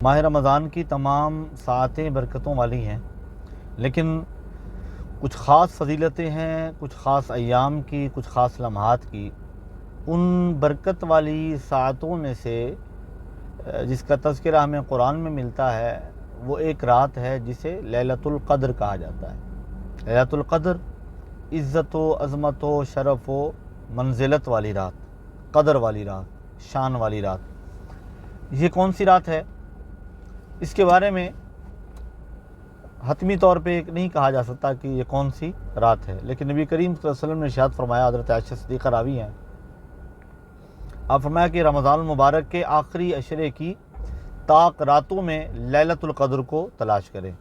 ماہ رمضان کی تمام ساعتیں برکتوں والی ہیں، لیکن کچھ خاص فضیلتیں ہیں، کچھ خاص ایام کی، کچھ خاص لمحات کی۔ ان برکت والی ساعتوں میں سے جس کا تذکرہ ہمیں قرآن میں ملتا ہے وہ ایک رات ہے جسے لیلۃ القدر کہا جاتا ہے۔ لیلۃ القدر عزت و عظمت و شرف و منزلت والی رات، قدر والی رات، شان والی رات۔ یہ کون سی رات ہے؟ اس کے بارے میں حتمی طور پہ نہیں کہا جا سکتا کہ یہ کون سی رات ہے، لیکن نبی کریم صلی اللہ علیہ وسلم نے ارشاد فرمایا، حضرت عائشہ صدیقہ راوی ہیں، آپ فرمایا کہ رمضان المبارک کے آخری عشرے کی طاق راتوں میں لیلۃ القدر کو تلاش کریں۔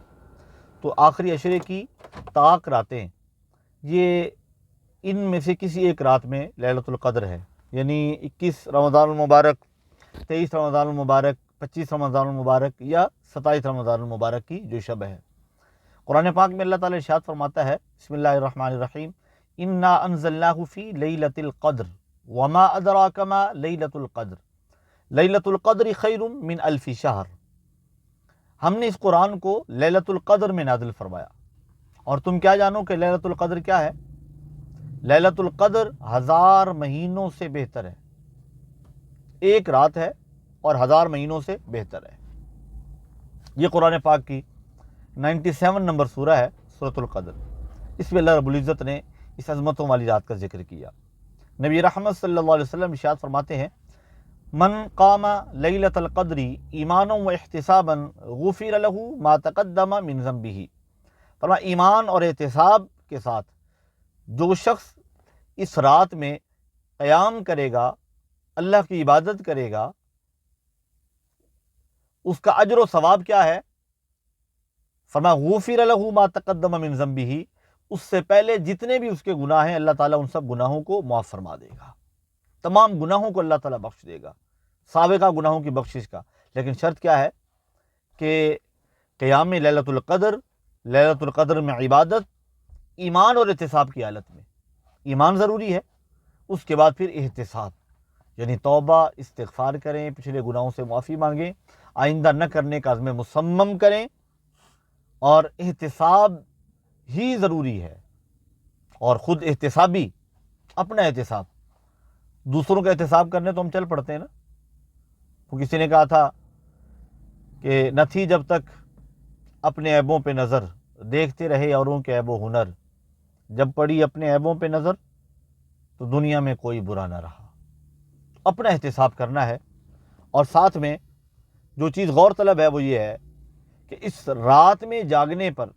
تو آخری عشرے کی طاق راتیں، یہ ان میں سے کسی ایک رات میں لیلۃ القدر ہے، یعنی 21 رمضان المبارک، 23 رمضان المبارک، 25 رمضان المبارک یا 27 رمضان المبارک کی جو شب ہے۔ قرآن پاک میں اللہ تعالیٰ ارشاد فرماتا ہے، بسم اللہ الرحمن الرحیم، انا انزلناہ فی لیلۃ القدر وما ادراک ما لیلۃ القدر لیلۃ القدر خیر من الف شہر۔ ہم نے اس قرآن کو لیلۃ القدر میں نازل فرمایا، اور تم کیا جانو کہ لیلۃ القدر کیا ہے؟ لیلۃ القدر 1000 مہینوں سے بہتر ہے، ایک رات ہے اور 1000 مہینوں سے بہتر ہے۔ یہ قرآن پاک کی 97 نمبر سورہ ہے، سورۃ القدر۔ اس میں اللہ رب العزت نے اس عظمتوں والی رات کا ذکر کیا۔ نبی رحمت صلی اللہ علیہ وسلم ارشاد فرماتے ہیں، من قام لیلۃ القدر ایمانا و احتسابا غفر له ما تقدم من ذنبہ۔ فرمایا ایمان اور احتساب کے ساتھ جو شخص اس رات میں قیام کرے گا، اللہ کی عبادت کرے گا، اس کا اجر و ثواب کیا ہے؟ فرمایا غفر له ما تقدم من ذنبہ، اس سے پہلے جتنے بھی اس کے گناہ ہیں اللہ تعالیٰ ان سب گناہوں کو معاف فرما دے گا، تمام گناہوں کو اللہ تعالیٰ بخش دے گا، سابقہ گناہوں کی بخشش کا۔ لیکن شرط کیا ہے کہ قیام لیلۃ القدر، لیلۃ القدر میں عبادت ایمان اور احتساب کی حالت میں۔ ایمان ضروری ہے، اس کے بعد پھر احتساب، یعنی توبہ استغفار کریں، پچھلے گناہوں سے معافی مانگیں، آئندہ نہ کرنے کا عزم مصمم کریں، اور احتساب ہی ضروری ہے۔ اور خود احتسابی، اپنا احتساب، دوسروں کا احتساب کرنے تو ہم چل پڑتے ہیں نا۔ وہ کسی نے کہا تھا کہ نہ تھی جب تک اپنے عیبوں پہ نظر، دیکھتے رہے اوروں کے عیب و ہنر، جب پڑی اپنے عیبوں پہ نظر تو دنیا میں کوئی برا نہ رہا۔ اپنا احتساب کرنا ہے، اور ساتھ میں جو چیز غور طلب ہے وہ یہ ہے کہ اس رات میں جاگنے پر،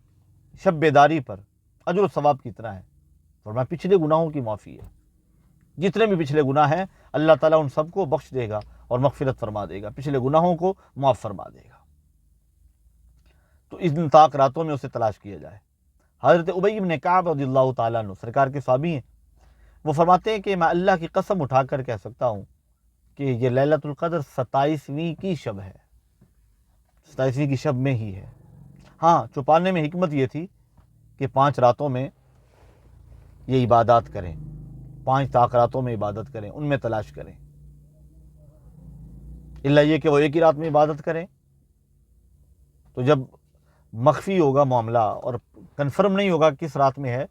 شب بیداری پر اجر و ثواب کتنا ہے؟ فرمایا پچھلے گناہوں کی معافی ہے، جتنے بھی پچھلے گناہ ہیں اللہ تعالیٰ ان سب کو بخش دے گا اور مغفرت فرما دے گا، پچھلے گناہوں کو معاف فرما دے گا۔ تو ان طاق راتوں میں اسے تلاش کیا جائے۔ حضرت ابی بن کعب رضی اللہ تعالیٰ عنہ سرکار کے صحابی ہیں، وہ فرماتے ہیں کہ میں اللہ کی قسم اٹھا کر کہہ سکتا ہوں کہ یہ لیلۃ القدر 27ویں کی شب ہے، 27ویں کی شب میں ہی ہے۔ ہاں، چھپانے میں حکمت یہ تھی کہ 5 راتوں میں یہ عبادات کریں، 5 طاق راتوں میں عبادت کریں، ان میں تلاش کریں۔ الا یہ کہ وہ ایک ہی رات میں عبادت کریں تو جب مخفی ہوگا معاملہ اور کنفرم نہیں ہوگا کس رات میں ہے،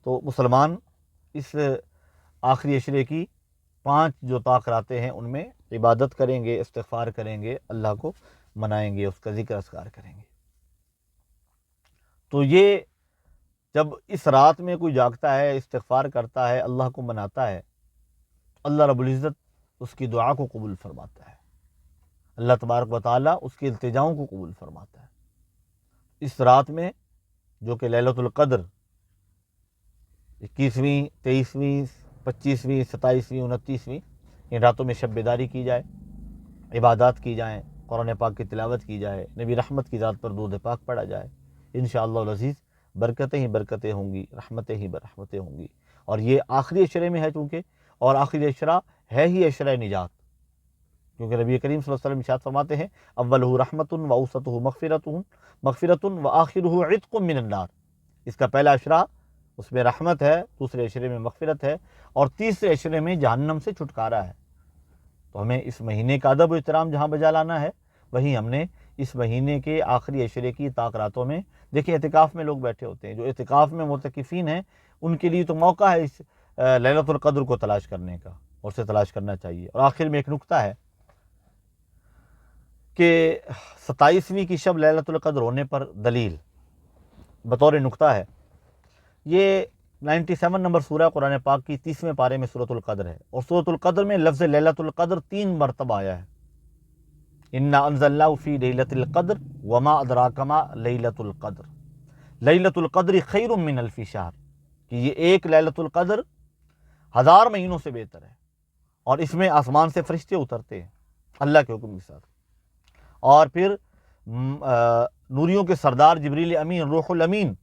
تو مسلمان اس آخری عشرے کی 5 جو طاق راتیں ہیں ان میں عبادت کریں گے، استغفار کریں گے، اللہ کو منائیں گے، اس کا ذکر اذکار کریں گے۔ تو یہ جب اس رات میں کوئی جاگتا ہے، استغفار کرتا ہے، اللہ کو مناتا ہے، اللہ رب العزت اس کی دعا کو قبول فرماتا ہے، اللہ تبارک و تعالیٰ اس کی التجاؤں کو قبول فرماتا ہے۔ اس رات میں جو کہ لیلۃ القدر 21ویں، 23ویں، 25ویں، 27ویں، 29ویں، ان راتوں میں شب بیداری کی جائے، عبادات کی جائیں، قرآن پاک کی تلاوت کی جائے، نبی رحمت کی ذات پر درود پاک پڑھا جائے، انشاءاللہ العزیز برکتیں ہی برکتیں ہوں گی، رحمتیں ہی برحمتیں ہوں گی۔ اور یہ آخری عشرے میں ہے چونکہ، اور آخری عشرہ ہے ہی عشرہ نجات، کیونکہ نبی کریم صلی اللہ علیہ وسلم ارشاد فرماتے ہیں، اولہ رحمۃ و اوسطہ مغفرۃ و آخرہ عتق من النار۔ اس کا پہلا عشرہ اس میں رحمت ہے، دوسرے عشرے میں مغفرت ہے، اور تیسرے عشرے میں جہنم سے چھٹکارا ہے۔ تو ہمیں اس مہینے کا ادب و احترام جہاں بجا لانا ہے، وہیں ہم نے اس مہینے کے آخری عشرے کی طاق راتوں میں. دیکھیں اعتکاف میں لوگ بیٹھے ہوتے ہیں, جو اعتکاف میں معتکفین ہیں ان کے لیے تو موقع ہے اس لیلۃ القدر کو تلاش کرنے کا, اور اسے تلاش کرنا چاہیے. اور آخر میں ایک نکتہ ہے کہ 27ویں کی شب لیلۃ القدر ہونے پر دلیل بطور نکتہ ہے, یہ 97 نمبر سورہ قرآن پاک کی 30ویں پارے میں سورۃ القدر ہے, اور سورۃ القدر میں لفظ لیلۃ القدر 3 مرتبہ آیا ہے. انا انزلناہ فی لیلۃ القدر وما ادراک ما لیلۃ القدر, لیلۃ القدر خیر من الف شہر, کہ یہ ایک لیلۃ القدر 1000 مہینوں سے بہتر ہے, اور اس میں آسمان سے فرشتے اترتے ہیں اللہ کے حکم کے ساتھ. اور پھر نوریوں کے سردار جبریل امین روح الامین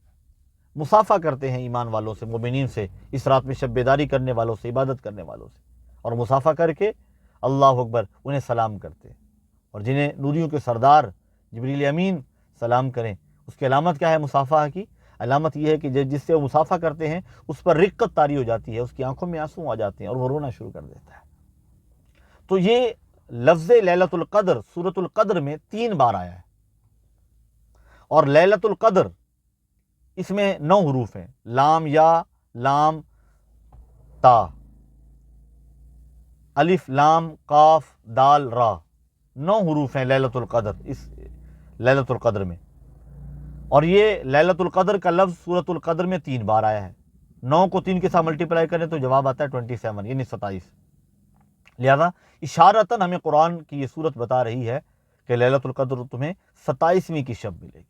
مصافحہ کرتے ہیں ایمان والوں سے, مومنین سے, اس رات میں شب بیداری کرنے والوں سے, عبادت کرنے والوں سے, اور مصافحہ کر کے اللہ اکبر انہیں سلام کرتے ہیں. اور جنہیں نوریوں کے سردار جبریل امین سلام کریں, اس کی علامت کیا ہے؟ مصافحہ کی علامت یہ ہے کہ جس سے وہ مصافحہ کرتے ہیں اس پر رقت طاری ہو جاتی ہے, اس کی آنکھوں میں آنسو آ جاتے ہیں اور وہ رونا شروع کر دیتا ہے. تو یہ لفظ لیلۃ القدر سورۃ القدر میں 3 بار آیا ہے, اور لیلۃ القدر اس میں 9 حروف ہیں, لام یا لام تا, الف لام قاف دال را, 9 حروف ہیں لیلۃ القدر اس لیلۃ القدر میں. اور یہ لیلۃ القدر کا لفظ سورۃ القدر میں 3 بار آیا ہے. 9 کو 3 کے ساتھ ملٹیپلائی کریں تو جواب آتا ہے 27 یعنی 27. لہذا اشارتاً ہمیں قرآن کی یہ صورت بتا رہی ہے کہ لیلۃ القدر تمہیں 27ویں کی شب ملے گی.